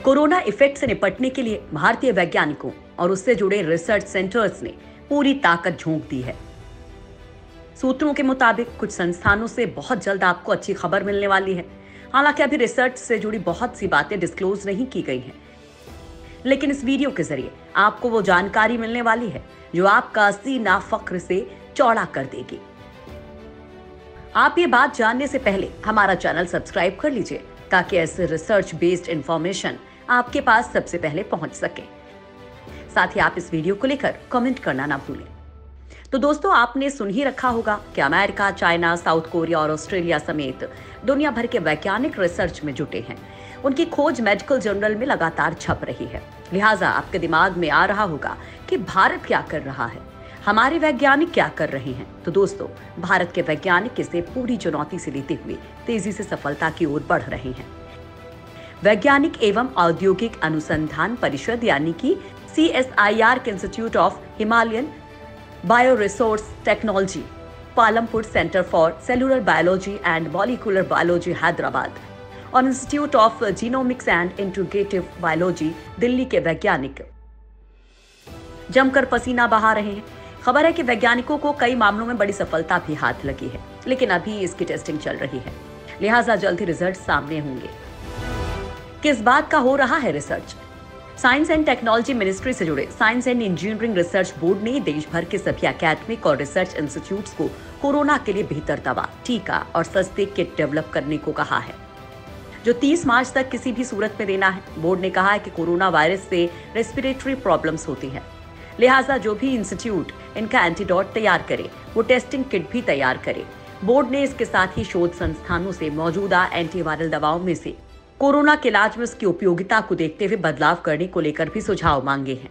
Corona effect से निपटने के लिए भारतीय वैज्ञानिकों और उससे जुड़े रिसर्च सेंटर्स ने पूरी ताकत झोंक दी है। सूत्रों के मुताबिक कुछ संस्थानों से बहुत जल्द आपको अच्छी खबर मिलने वाली है। हालांकि अभी रिसर्च से जुड़ी बहुत सी बातें डिस्क्लोज नहीं की गई हैं, लेकिन इस वीडियो के जरिए आपको वो जानकारी मिलने वाली है जो आपका सीना फख्र से चौड़ा कर देगी। आप ये बात जानने से पहले हमारा चैनल सब्सक्राइब कर लीजिए ताकि ऐसे रिसर्च बेस्ड इंफॉर्मेशन आपके पास सबसे पहले पहुंच सके। साथ ही आप इस वीडियो को लेकर कमेंट करना ना भूलें। तो दोस्तों, आपने सुन ही रखा होगा कि अमेरिका, चाइना, साउथ कोरिया और ऑस्ट्रेलिया समेत दुनिया भर के वैज्ञानिक रिसर्च में जुटे हैं। उनकी खोज मेडिकल जर्नल में लगातार छप रही है। लिहाजा आपके दिमाग में आ रहा होगा कि भारत क्या कर रहा है, हमारे वैज्ञानिक क्या कर रहे हैं। तो दोस्तों, भारत के वैज्ञानिक इसे पूरी चुनौती से लेते हुए तेजी से सफलता की ओर बढ़ रहे हैं। वैज्ञानिक एवं औद्योगिक अनुसंधान परिषद यानी कि CSIR के institute of Himalayan bio resource technology, Palampur centre for cellular biology and molecular biology Hyderabad और institute of genomics and integrative biology Delhi के वैज्ञानिक जमकर पसीना बहा रहे हैं। खबर है कि वैज्ञानिकों को कई मामलों में बड़ी सफलता भी हाथ लगी है, लेकिन अभी इसकी टेस्टिंग चल रही है। लिहाजा जल्द ही रिजल्ट सामने होंगे। किस बात का हो रहा है research? Science and technology ministry से जुड़े science and engineering research board ने देश भर के सभी एकेडमिक और रिसर्च इंस्टीट्यूट्स को कोरोना के लिए बेहतर दवा, टीका और सस्ते किट डेवलप करने को कहा है, जो 30 मार्च तक किसी भी सूरत में देना है। बोर्ड ने कहा है कि कोरोना वायरस से रेस्पिरेटरी प्रॉब्लम्स होती हैं, लिहाजा जो भी इंस्टीट्यूट इनका एंटीडोट तैयार करे वो टेस्टिंग किट भी तैयार करे। बोर्ड ने इसके साथ ही शोध संस्थानों से मौजूदा एंटीवायरल दवाओं में से कोरोना के इलाज में उसकी उपयोगिता को देखते हुए बदलाव करने को लेकर भी सुझाव मांगे हैं।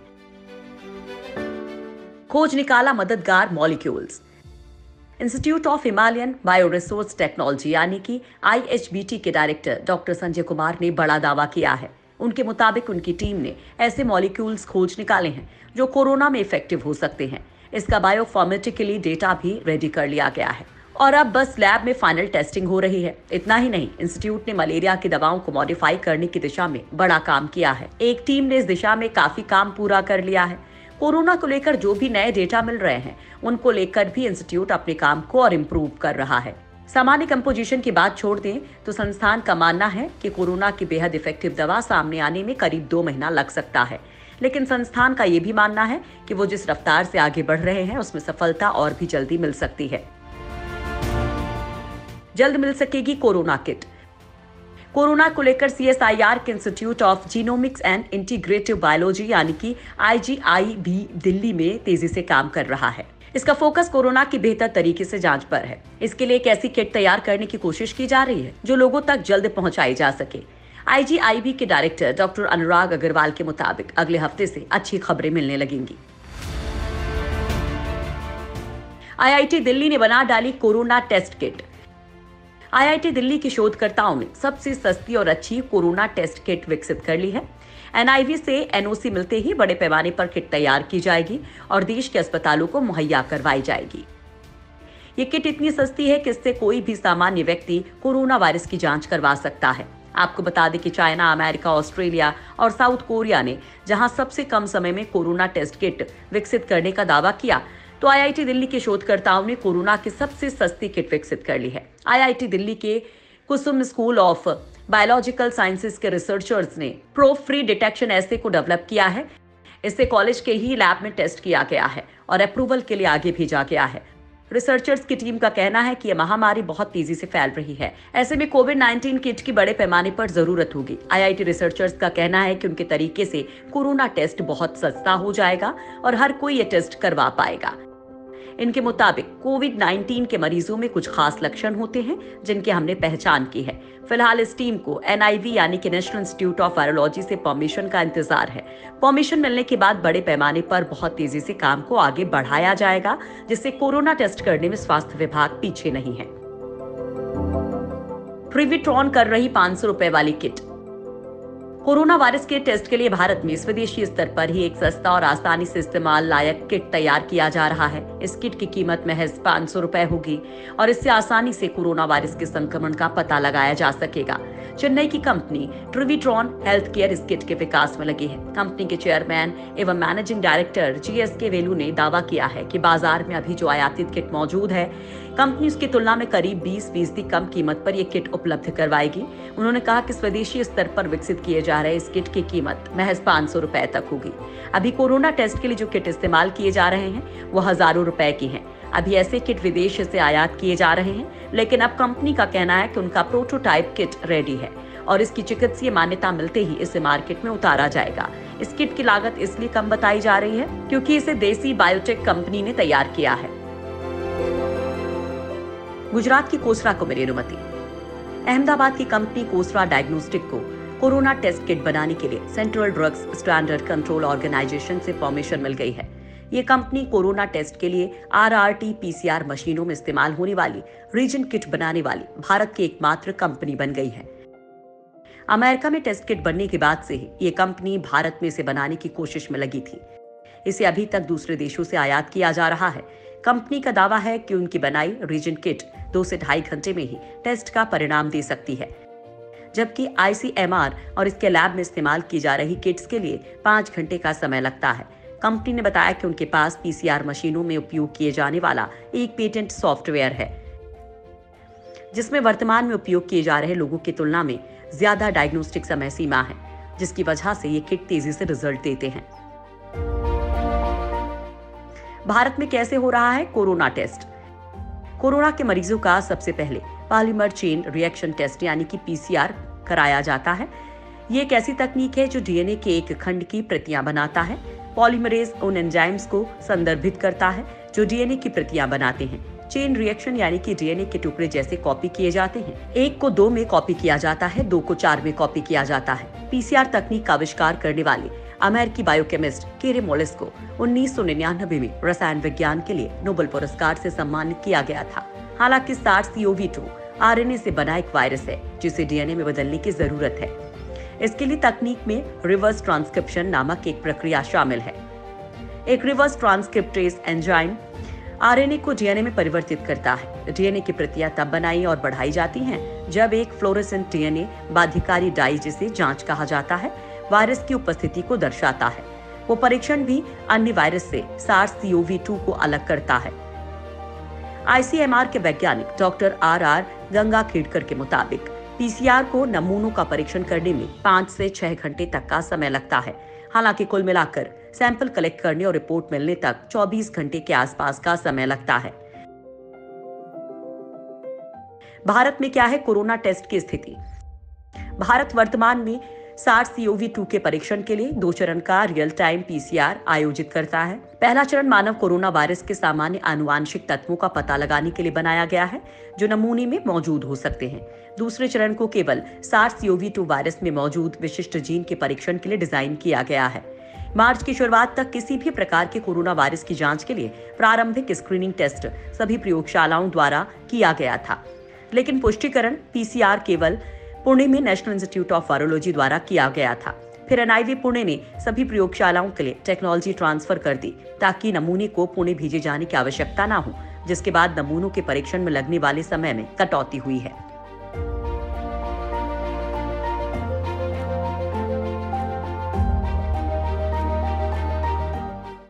खोज निकाला मददगार molecules. Institute of Himalayan bio resource technology यानी कि IHBT के डायरेक्टर डॉक्टर संजय कुमार ने बड़ा दावा किया है। उनके मुताबिक उनकी टीम ने ऐसे मॉलिक्यूल्स खोज निकाले हैं जो कोरोना में इफेक्टिव हो सकते हैं। इसका बायोफॉर्मेटिकली डेटा भी रेडी कर लिया गया है और अब बस लैब में फाइनल टेस्टिंग हो रही है। इतना ही नहीं, इंस्टीट्यूट ने मलेरिया की दवाओं को मॉडिफाई करने की दिशा में बड़ा काम किया है। एक टीम ने इस दिशा में काफी काम पूरा कर लिया है। कोरोना को लेकर जो भी नए डेटा मिल रहे हैं उनको लेकर भी इंस्टीट्यूट अपने काम को और इम्प्रूव कर रहा है। सामान्य कंपोजिशन की बात छोड़ दें तो संस्थान का मानना है कि कोरोना की बेहद इफेक्टिव दवा सामने आने में करीब 2 महीना लग सकता है, लेकिन संस्थान का ये भी मानना है कि वो जिस रफ्तार से आगे बढ़ रहे हैं उसमें सफलता और भी जल्दी मिल सकती है। जल्द मिल सकेगी कोरोना किट। कोरोना को लेकर CSIR के institute of genomics and integrative biology यानी कि IGIB दिल्ली में तेजी से काम कर रहा है। इसका फोकस कोरोना की बेहतर तरीके से जांच पर है। इसके लिए एक ऐसी किट तैयार करने की कोशिश की जा रही है जो लोगों तक जल्द पहुंचाई जा सके। IGIB के डायरेक्टर डॉक्टर अनुराग अग्रवाल के मुताबिक अगले हफ्ते से अच्छी खबरें मिलने लगेंगी। IIT दिल्ली ने बना डाली corona test kit. IIT Delhi के शोधकर्ताओं ने सबसे सस्ती और अच्छी कोरोना टेस्ट किट विकसित कर ली है। NIV से NOC मिलते ही बड़े पैमाने पर किट तैयार की जाएगी और देश के अस्पतालों को मुहैया करवाई जाएगी। ये किट इतनी सस्ती है कि इससे कोई भी सामान्य व्यक्ति कोरोना वायरस की जांच करवा सकता है। आपको बता दें कि चाइना, अमेरिका, ऑस्ट्रेलिया और साउथ कोरिया ने जहां सबसे कम समय में कोरोना टेस्ट किट विकसित करने का दावा किया, तो IIT दिल्ली के शोधकर्ताओं ने कोरोना की सबसे सस्ती किट विकसित कर ली है। IIT दिल्ली के कुसुम स्कूल ऑफ बायोलॉजिकल साइंसेज के रिसर्चर्स ने प्रोब फ्री डिटेक्शन एसे को डेवलप किया है। इसे कॉलेज के ही लैब में टेस्ट किया गया है और अप्रूवल के लिए आगे भेजा गया है। रिसर्चर्स की टीम का कहना है कि यह महामारी बहुत तेजी से फैल रही है। ऐसे में कोविड-19 किट की बड़े पैमाने पर जरूरत होगी। IIT रिसर्चर्स का कहना है कि उनके तरीके से कोरोना टेस्ट बहुत सस्ता हो जाएगा और हर कोई ये टेस्ट करवा पाएगा। इनके मुताबिक कोविड-19 के मरीजों में कुछ खास लक्षण होते हैं जिनकी हमने पहचान की है। फिलहाल इस टीम को NIV यानी कि नेशनल इंस्टीट्यूट ऑफ वायरोलॉजी से परमिशन का इंतजार है। परमिशन मिलने के बाद बड़े पैमाने पर बहुत तेजी से काम को आगे बढ़ाया जाएगा, जिससे कोरोना टेस्ट करने में स्वास्थ्य विभाग पीछे नहीं है। प्रिविट्रॉन कर रही 500 रुपए वाली किट। कोरोना वायरस के टेस्ट के लिए भारत में स्वदेशी स्तर पर ही एक सस्ता और आसानी से इस्तेमाल लायक किट तैयार किया जा रहा है। इस किट की कीमत महज 500 रुपए होगी और इससे आसानी से कोरोना वायरस के संक्रमण का पता लगाया जा सकेगा। चेन्नई की कंपनी ट्रिविट्रॉन हेल्थ केयर इस किट के विकास में लगी है। कंपनी के चेयरमैन एवं मैनेजिंग डायरेक्टर GSK वेलू ने दावा किया है कि बाजार में अभी जो आयातित किट मौजूद है, कंपनी उसकी तुलना में करीब 20% कम कीमत पर यह किट उपलब्ध करवाएगी। उन्होंने कहा कि स्वदेशी स्तर पर विकसित किए जा रहे इस किट की कीमत महज 500 रुपए तक होगी। अभी कोरोना टेस्ट के लिए जो किट इस्तेमाल किए जा रहे हैं वो हजारों रुपए की हैं। अभी ऐसे किट विदेश से आयात किए जा रहे हैं, लेकिन अब कंपनी का कहना है कि उनका प्रोटोटाइप किट रेडी है और इसकी चिकित्सीय मान्यता मिलते ही इसे मार्केट में उतारा जाएगा। इस किट की लागत इसलिए कम बताई जा रही है क्योंकि इसे देसी बायोटेक कंपनी ने तैयार किया है। गुजरात की कोसरा को मिली अनुमति। अहमदाबाद की कंपनी कोसरा डायग्नोस्टिक को कोरोना टेस्ट किट बनाने के लिए central drugs standard control organisation से परमिशन मिल गई है। ये कंपनी कोरोना टेस्ट के लिए RRT-PCR मशीनों में इस्तेमाल होने वाली रीजन किट बनाने वाली भारत की एकमात्र कंपनी बन गई है। अमेरिका में टेस्ट किट बनने के बाद से ही ये कंपनी भारत में इसे बनाने की कोशिश में लगी थी। इसे अभी तक दूसरे देशों से आयात किया जा रहा है। कंपनी का दावा है कि उनकी बनाई रीजन किट 2 से 2.5 घंटे में ही टेस्ट का परिणाम दे सकती है, जबकि ICMR और इसके लैब में इस्तेमाल की जा रही किट्स के लिए 5 घंटे का समय लगता है। कंपनी ने बताया कि उनके पास PCR मशीनों में उपयोग किए जाने वाला एक पेटेंट सॉफ्टवेयर है, जिसमें वर्तमान में उपयोग किए जा रहे लोगों की तुलना में ज्यादा डायग्नोस्टिक समय सीमा है, जिसकी वजह से ये किट तेजी से रिजल्ट देते हैं। भारत में कैसे हो रहा है कोरोना टेस्ट? कोरोना के मरीजों का सबसे पहले पॉलीमर चेन रिएक्शन टेस्ट यानी कि PCR कराया जाता है। ये एक ऐसी तकनीक है जो DNA के एक खंड की प्रतियां बनाता है। पॉलीमरेज उन एंजाइम्स को संदर्भित करता है जो DNA की प्रतियां बनाते हैं। चेन रिएक्शन यानी कि DNA के टुकड़े जैसे कॉपी किए जाते हैं। 1 को 2 में कॉपी किया जाता है, 2 को 4 में कॉपी किया जाता है। PCR तकनीक का आविष्कार करने वाले अमेरिकी बायोकेमिस्ट केरे मोलिस को 1999 में रसायन विज्ञान के लिए नोबेल पुरस्कार से सम्मानित किया गया था। हालांकि SARS-CoV-2 RNA से बना एक वायरस है जिसे DNA में बदलने की जरूरत है। इसके लिए तकनीक में रिवर्स ट्रांसक्रिप्शन नामक एक प्रक्रिया शामिल है। एक रिवर्स ट्रांसक्रिप्टेज एंजाइम RNA को DNA में परिवर्तित करता है। DNA की प्रतियां तब बनाई और बढ़ाई जाती हैं जब एक फ्लोरेसेंट DNA बाध्यकारी डाई, जिसे जांच कहा जाता है, वायरस की उपस्थिति को दर्शाता है। वो परीक्षण भी अन्य वायरस से SARS-CoV-2 को अलग करता है। ICMR के वैज्ञानिक डॉक्टर RR गंगाखेड़कर के मुताबिक PCR को नमूनों का परीक्षण करने में 5 से 6 घंटे तक का समय लगता है। हालांकि कुल मिलाकर सैंपल कलेक्ट करने और रिपोर्ट मिलने तक 24 घंटे के आसपास का समय लगता है। भारत में क्या है कोरोना टेस्ट की स्थिति? भारत वर्तमान में SARS-CoV-2 के परीक्षण के लिए 2 चरण का रियल टाइम PCR आयोजित करता है। पहला चरण मानव कोरोना वायरस के सामान्य आनुवांशिक तत्वों का पता लगाने के लिए बनाया गया है जो नमूने में मौजूद हो सकते हैं। दूसरे चरण को केवल SARS-CoV-2 वायरस में मौजूद विशिष्ट जीन के परीक्षण के लिए डिजाइन किया गया है। मार्च की शुरुआत तक किसी भी प्रकार के कोरोना वायरस की जांच के लिए प्रारंभिक स्क्रीनिंग टेस्ट सभी प्रयोगशालाओं द्वारा किया गया था, लेकिन पुष्टिकरण PCR केवल पुणे में नेशनल इंस्टीट्यूट ऑफ वायरोलॉजी द्वारा किया गया था। फिर NIV पुणे ने सभी प्रयोगशालाओं के लिए टेक्नोलॉजी ट्रांसफर कर दी ताकि नमूने को पुणे भेजे जाने की आवश्यकता न हो, जिसके बाद नमूनों के परीक्षण में लगने वाले समय में कटौती हुई है।